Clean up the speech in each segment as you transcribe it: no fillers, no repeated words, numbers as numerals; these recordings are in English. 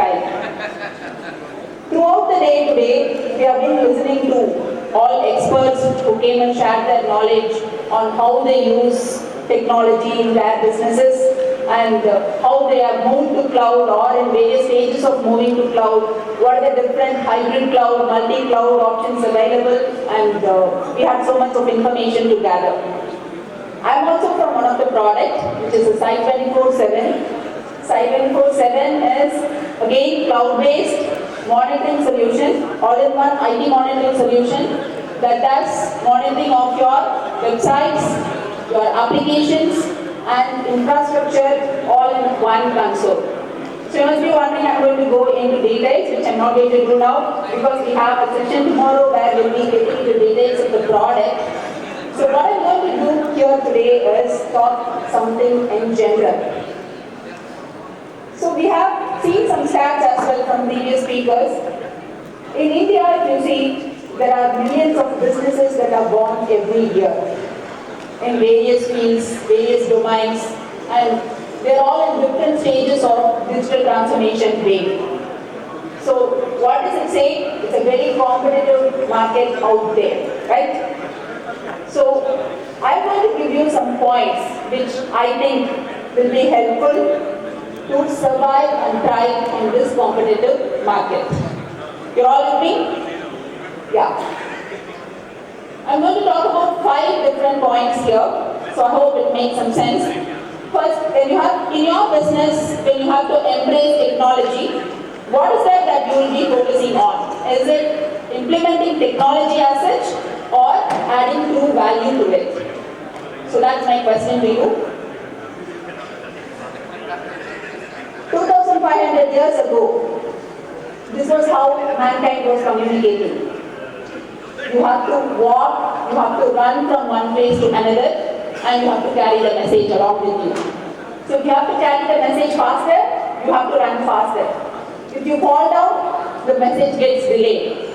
tried. Throughout the day today, we have been listening to all experts who came and shared their knowledge on how they use technology in their businesses and how they have moved to cloud or in various stages of moving to cloud, what are the different hybrid cloud, multi-cloud options available, and we had so much of information to gather. I am also from one of the products, which is a Site 24/7. Site 24/7 is again cloud-based monitoring solution, all-in-one IT monitoring solution that does monitoring of your websites, your applications, and infrastructure all in one console. So you must be wondering, I'm going to go into details, which I'm not going to do now, because we have a session tomorrow where we'll be getting into details of the product. So what I'm going to do here today is talk something in general. So we have seen some stats as well from previous speakers. In India, if you see, there are millions of businesses that are born every year in various fields, various domains, and they're all in different stages of digital transformation wave. So what does it say? It's a very competitive market out there, right? So I'm going to give you some points which I think will be helpful to survive and thrive in this competitive market. You're all with me? Yeah. I'm going to talk about 5 different points here, so I hope it makes some sense. First, when you have in your business, when you have to embrace technology, what is that you will be focusing on? Is it implementing technology as such or adding true value to it? So that's my question to you. 2,500 years ago, this was how mankind was communicating. You have to walk, you have to run from one place to another, and you have to carry the message along with you. So if you have to carry the message faster, you have to run faster. If you fall down, the message gets delayed.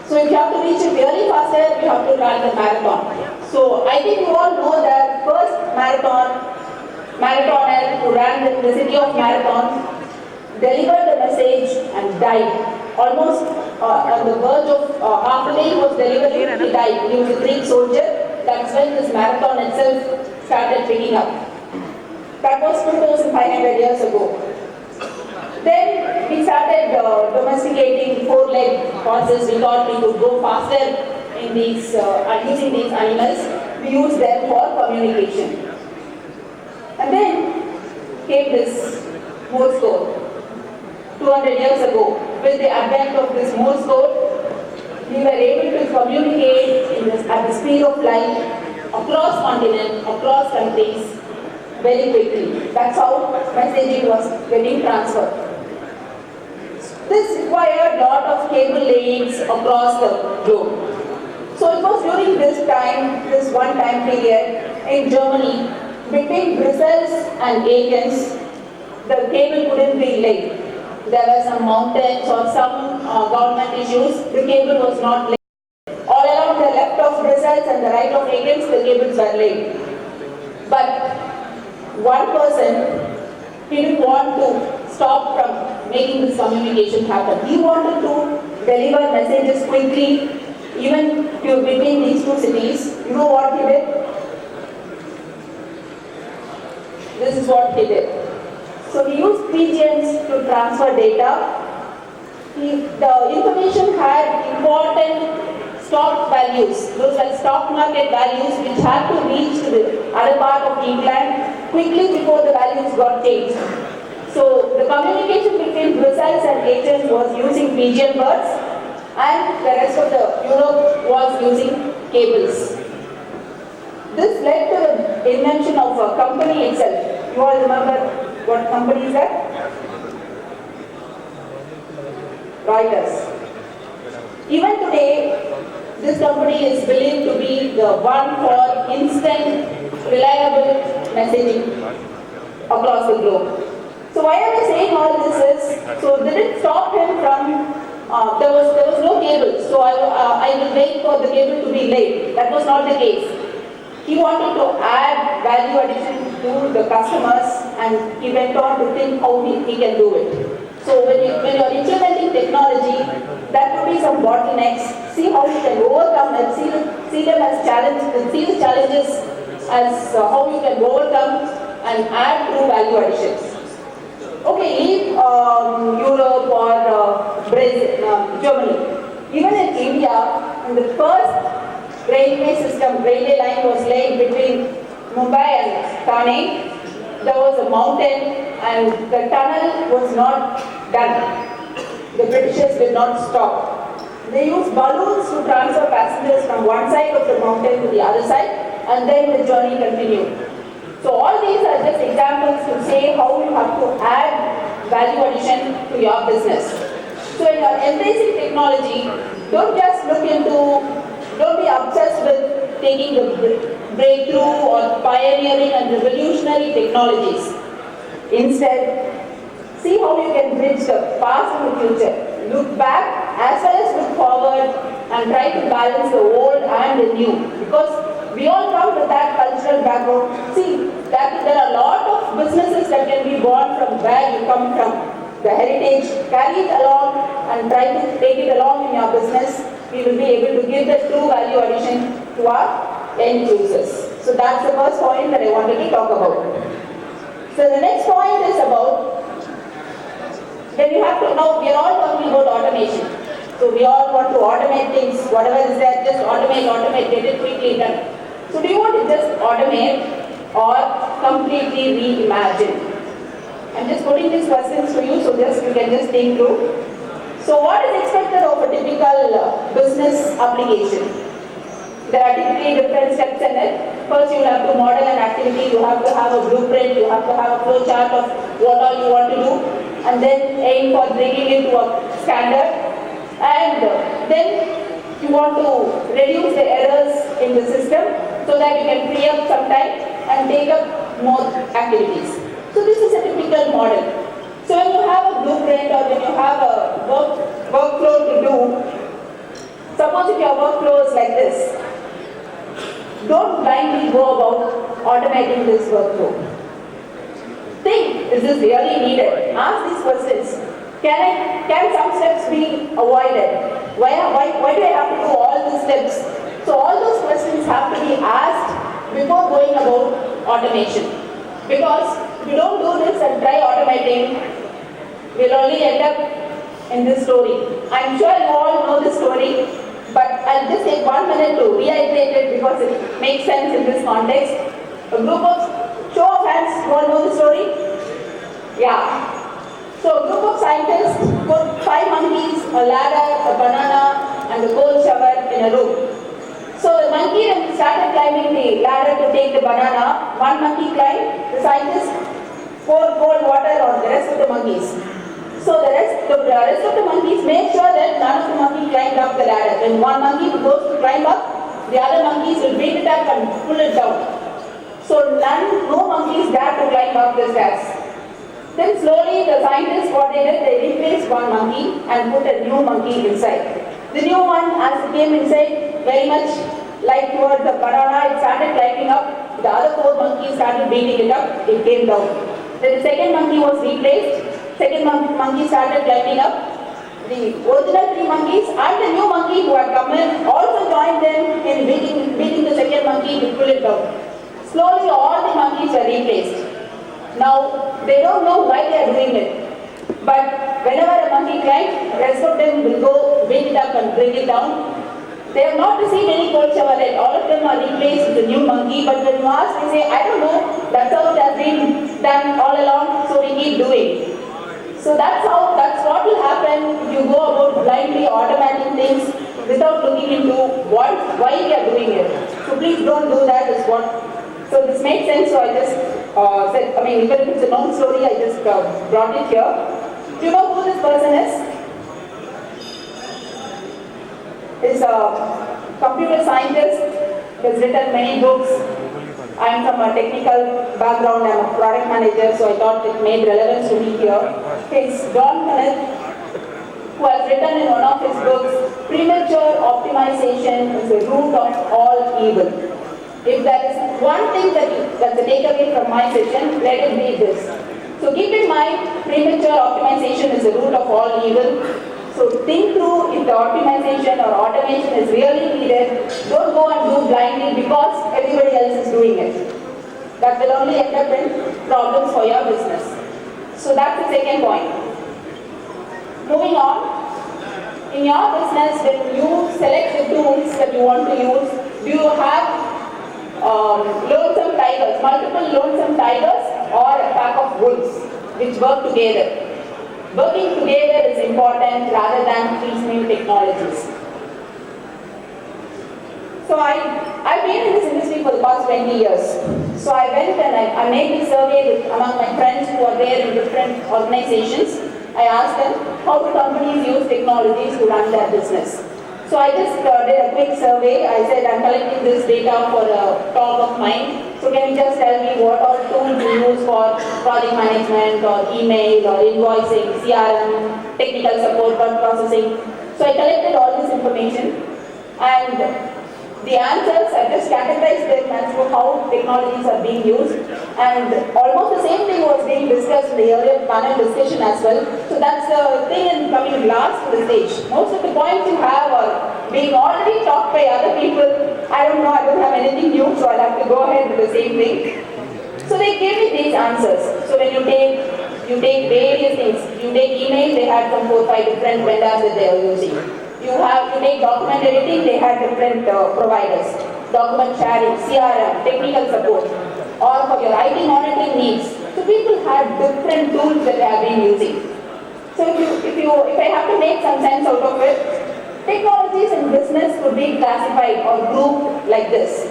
So if you have to reach it really faster, you have to run the marathon. So I think you all know that first marathoner who ran in the city of Marathon delivered the message and died. Almost on the verge of half a day he was delivering, he died. He was a Greek soldier. That's when this marathon itself started picking up. That was 2,500 years ago. Then we started domesticating 4-legged horses. We thought we could go faster in these, using these animals. We used them for communication. And then came this Morse code. 200 years ago, with the advent of this Morse code, we were able to communicate at the speed of light across continents, across countries, very quickly. That's how messaging was getting transferred. This required a lot of cable layings across the globe. So it was during this time, this one time period in Germany, between Brussels and Aachen, the cable couldn't be laid. There were some mountains or some government issues, the cable was not laid. All along the left of Brussels and the right of Aachen, the cables were laid. But one person, he didn't want to stop from making this communication happen. He wanted to deliver messages quickly, even between these two cities. You know what he did? This is what he did. So he used pigeons to transfer data. The information had important stock values. Those were stock market values which had to reach to the other part of England quickly before the values got changed. So the communication between Brussels and Aachen was using pigeon birds, and the rest of the Europe was using cables. This led to the invention of a company itself. You all remember what company is that? Reuters. Even today, this company is believed to be the one for instant, reliable messaging across the globe. So why am I saying all this is, so did it stop him from, there was no cable, so I will wait for the cable to be laid. That was not the case. He wanted to add value addition to the customers, and he went on to think how he can do it. So when you're implementing technology, that could be some bottlenecks. See how you can overcome them. See them as challenges. See the challenges as how you can overcome and add true value additions. Okay, leave Europe or Brazil, Germany. Even in India, in the first railway line was laid between Mumbai and Thane. There was a mountain and the tunnel was not done. The Britishers did not stop. They used balloons to transfer passengers from one side of the mountain to the other side, and then the journey continued. So all these are just examples to say how you have to add value addition to your business. So when you are embracing technology, don't be obsessed with taking the breakthrough or pioneering and revolutionary technologies. Instead, see how you can bridge the past and the future. Look back as well as look forward and try to balance the old and the new. Because we all come with that cultural background. See, that there are a lot of businesses that can be born from where you come from. The heritage, carry it along and try to take it along in your business. We will be able to give the true value addition to our end users. So that's the first point that I wanted to talk about. So the next point is about, then you have to, now we are all talking about automation. So we all want to automate things, whatever is there, just automate, get it quickly done. So do you want to just automate or completely reimagine? I'm just putting these questions to you, so you can just think through. So what is expected of a typical business application? There are typically different steps in it. First, you have to model an activity, you have to have a blueprint, you have to have a flow chart of what all you want to do, and then aim for bringing it to a standard. And then you want to reduce the errors in the system so that you can free up some time and take up more activities. So this is a typical model. So when you have a blueprint or when you have a workflow to do, suppose if your workflow is like this, don't blindly go about automating this workflow. Think, is this really needed? Ask these questions. Can some steps be avoided? Why do I have to do all these steps? So all those questions have to be asked before going about automation. Because if you don't do this and try automating, we'll only end up in this story. I'm sure you all know this story, but I'll just take 1 minute to reiterate it because it makes sense in this context. A group of, show of hands, you all know the story? Yeah. So a group of scientists put 5 monkeys, a ladder, a banana, and a cold shower in a room. So the monkey then started climbing the ladder to take the banana. One monkey climbed, the scientist poured cold water on the rest of the monkeys. So the rest of the monkeys made sure that none of the monkeys climbed up the ladder. When one monkey goes to climb up, the other monkeys will beat it up and pull it down. So no monkeys dare to climb up the stairs. Then slowly the scientists, what they did, they replaced one monkey and put a new monkey inside. The new one, as it came inside, very much like towards the banana, it started climbing up. The other 4 monkeys started beating it up, it came down. Then the second monkey was replaced. Second monkey started climbing up. The original 3 monkeys and the new monkey who had come in also joined them in beating the second monkey to pull it down. Slowly all the monkeys were replaced. Now, they don't know why they are doing it. But whenever a monkey climbs, the rest of them will go beat it up and bring it down. They have not received any cold shower yet. All of them are replaced with a new monkey. But when you ask, they say, I don't know. That's how it has been done all along. So we keep doing. So that's what will happen if you go about blindly automating things without looking into why we are doing it. So please don't do that. So this makes sense. So I just said, even if it's a long story, I just brought it here. Do you know who this person is? He's a computer scientist. He's written many books. I'm from a technical background. I'm a product manager, so I thought it made relevance to me here. It's Don Kenneth, who has written in one of his books, Premature Optimization is the Root of All Evil. If there is one thing that's a takeaway from my session, let it be this. So keep in mind, premature optimization is the root of all evil. So think through if the optimization or automation is really needed. Don't go and do blindly because everybody else is doing it. That will only end up in problems for your business. So that's the second point. Moving on, in your business, when you select the tools that you want to use, do you have lonesome tigers, multiple lonesome tigers, or a pack of wolves which work together? Working together is important rather than piecemeal technologies. So I've been in this industry for the past 20 years. So I went and I made this survey among my friends who are there in different organizations. I asked them how do companies use technologies to run their business. So I just did a quick survey. I said I'm collecting this data for a talk of mine. So can you just tell me what all tools you use for project management or email or invoicing, CRM, technical support, word processing. So I collected all this information and the answers, I just categorized them as to how technologies are being used, and almost the same thing was being discussed in the earlier panel discussion as well. So that's the thing in coming last to the stage. Most of the points you have are being already talked by other people. I don't know, I don't have anything new, so I'll have to go ahead with the same thing. So they gave me these answers. So when you take various things, you take email, they had some 4-5 different vendors that they are using. You take document editing, they had different providers. Document sharing, CRM, technical support, or for your IT monitoring needs. So people had different tools that they have been using. So if I have to make some sense out of it, technologies in business could be classified or grouped like this.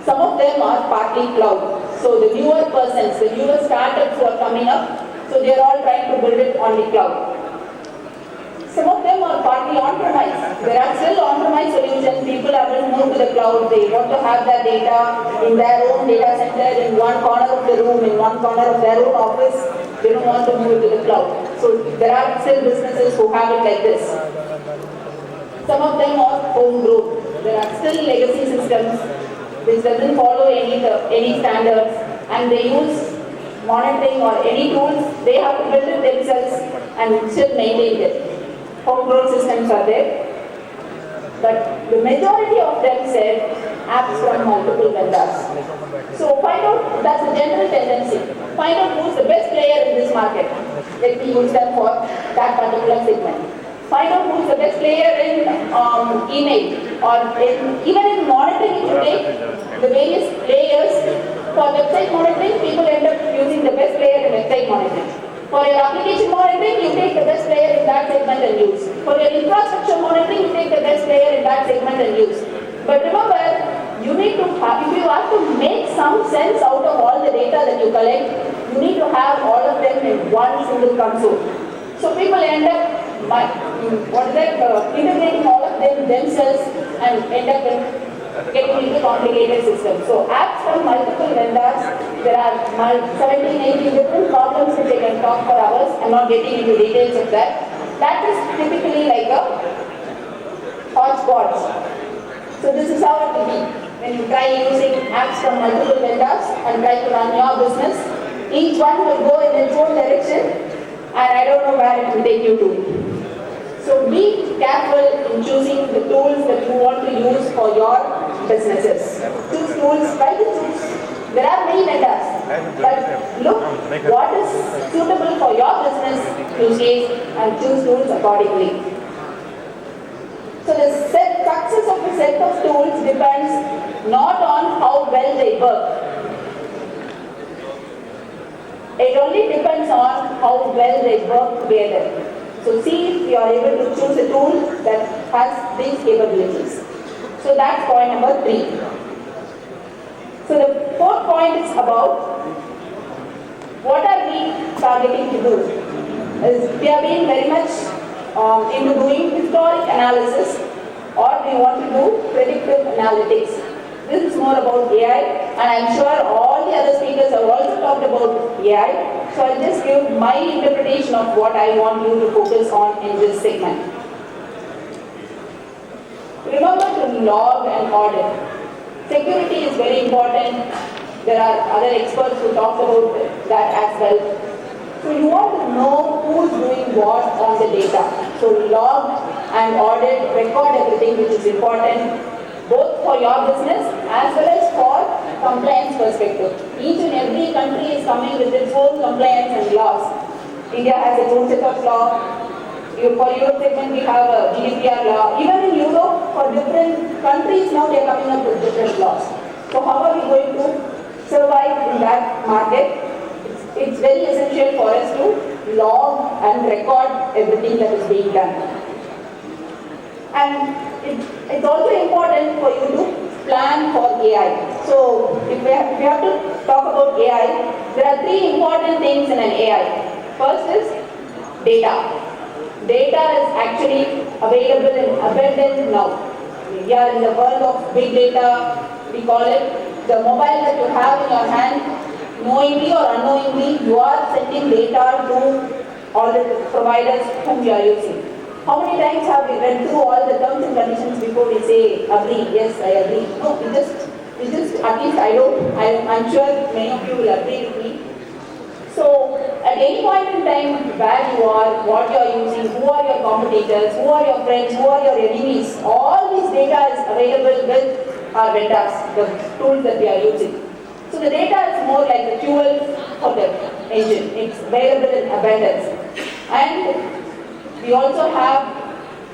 Some of them are partly cloud. So the newer persons, the newer startups who are coming up, so they are all trying to build it on the cloud. Some of them are partly on-premise. There are still on-premise solutions. People haven't moved to the cloud. They want to have their data in their own data center, in one corner of the room, in one corner of their own office. They don't want to move it to the cloud. So there are still businesses who have it like this. Some of them are homegrown. There are still legacy systems which doesn't follow any standards, and they use monitoring or any tools. They have to build it themselves and still maintain it. Homegrown systems are there, but the majority of them said apps from multiple vendors. So find out, that's the general tendency. Find out who's the best player in this market. Let me use them for that particular segment. Find out who's the best player in email or even in monitoring. If you take the various players for website monitoring, people end up using the best player in website monitoring. For your application monitoring, you take the best player in that segment and use. For your infrastructure monitoring, you take the best player in that segment and use. But remember, you need to have, if you have to make some sense out of all the data that you collect, you need to have all of them in one single console. So people end up integrating all of them themselves and end up getting into complicated systems. So apps from multiple vendors, there are 17, 18 different problems which I can talk for hours. I'm not getting into details of that. That is typically like a hodgepodge. So this is how it will be. When you try using apps from multiple vendors and try to run your business, each one will go in its own direction and I don't know where it will take you to. So be careful in choosing the tools that you want to use for your businesses. Choose tools, try to choose. There are many vendors, but look what is suitable for your business use case and choose tools accordingly. So the success of a set of tools depends not on how well they work. It only depends on how well they work together. So see if you are able to choose a tool that has these capabilities. So that's point number 3. So the fourth point is about what are we targeting to do. We have been very much into doing historic analysis, or we want to do predictive analytics. This is more about AI, and I'm sure all the other speakers have also talked about AI. So I'll just give my interpretation of what I want you to focus on in this segment. Remember to log and audit. Security is very important. There are other experts who talk about that as well. So you want to know who's doing what on the data. So log and audit, record everything which is important, both for your business as well as for compliance perspective. Each and every country is coming with its own compliance and laws. India has its own set of law. For Europe segment, we have a GDPR law. Even in Europe, for different countries now they are coming up with different laws. So how are we going to survive in that market? It's very essential for us to log and record everything that is being done. And it's also important for you to plan for AI. So if we have to talk about AI, there are three important things in an AI. First is data. Data is actually available in abundance now. We are in the world of big data, we call it. The mobile that you have in your hand, knowingly or unknowingly, you are sending data to all the providers whom you are using. How many times have we read through all the terms and conditions before we say agree, yes, I agree? No, we just at least I'm sure many of you will agree with me. So at any point in time, where you are, what you are using, who are your competitors, who are your friends, who are your enemies, all this data is available with our vendors, the tools that we are using. So the data is more like the fuel for the engine. It's available in abundance. And we also have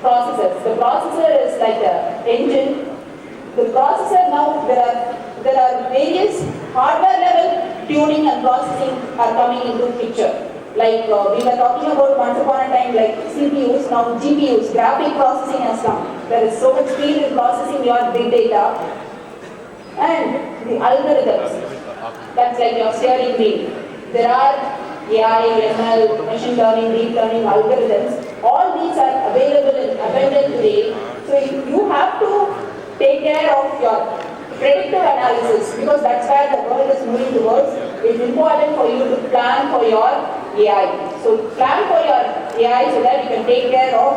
processors. The processor is like the engine. The processor now, there are various hardware level tuning and processing are coming into picture. Like we were talking about once upon a time, like CPUs, now GPUs, graphic processing has come. There is so much speed in processing your big data. And the algorithms, that's like your steering wheel. There are AI, ML, machine learning, deep learning algorithms. All these are available in abundant today. So you have to take care of your predictive analysis because that's where the world is moving towards. It's important for you to plan for your AI. So plan for your AI so that you can take care of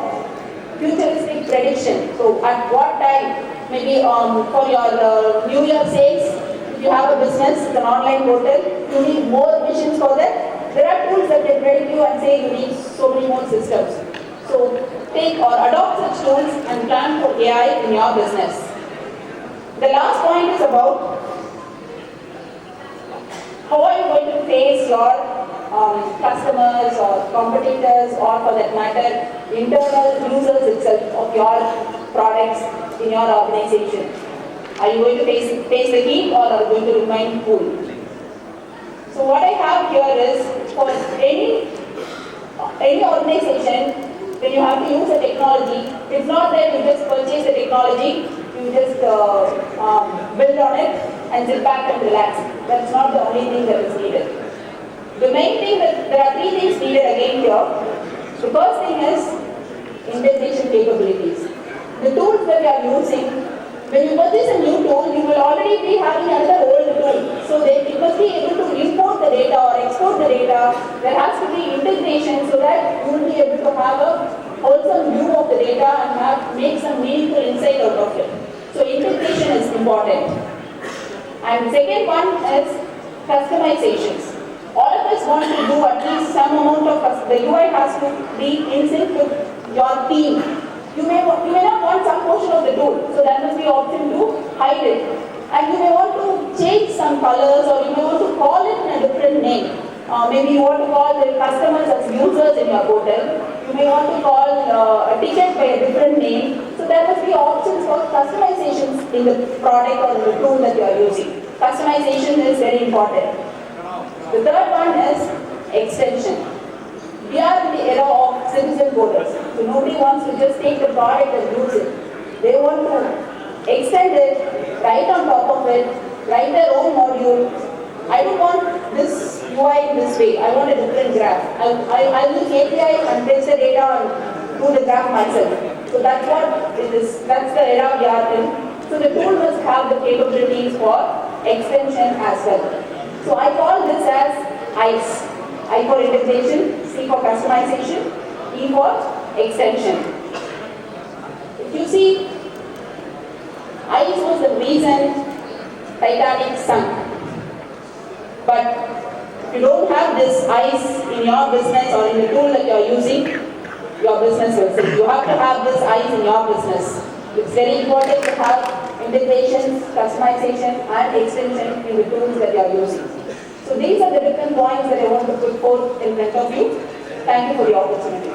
futuristic prediction. So at what time? Maybe for your New Year sales, if you have a business, it's an online portal, you need more missions for that. There are tools that can predict you and say you need so many more systems. So take or adopt such tools and plan for AI in your business. The last point is about how are you going to face your customers or competitors or for that matter internal users itself of your products in your organization. Are you going to face the heat or are you going to remain cool? So what I have here is for any organization, when you have to use a technology, it's not that you just purchase the technology, you just build on it and sit back and relax. That's not the only thing that is needed. The main thing that there are three things needed again here. The first thing is integration capabilities. The tools that you are using, when you purchase a new tool, you will already be having another old tool. So it must be able to import the data or export the data. There has to be integration so that you will be able to have a wholesome view of the data and make some meaningful insight out of it. So integration is important. And second one is customizations. All of us want to do at least some amount of the UI has to be in sync with your team. You may not want some portion of the tool, so there must be option to hide it. And you may want to change some colors or you may want to call it in a different name. Maybe you want to call the customers as users in your portal. You may want to call a ticket by a different name. So there must be options for customizations in the product or in the tool that you are using. Customization is very important. The third one is extension. We are in the era of citizen coders. So nobody wants to just take the product and use it. They want to extend it, write on top of it, write their own module. I don't want this UI in this way. I want a different graph. I'll use API and fetch the data and do the graph myself. So that's what it is. That's the era we are in. So the tool must have the capabilities for extension as well. So I call this as ICE. I for integration, C for customization, E for extension. If you see, ICE was the reason Titanic sunk. But you don't have this eyes in your business or in the tool that you are using, your business will fail. You have to have this eyes in your business. It's very important to have integrations, customization and extension in the tools that you are using. So these are the different points that I want to put forth in front of you. Thank you for the opportunity.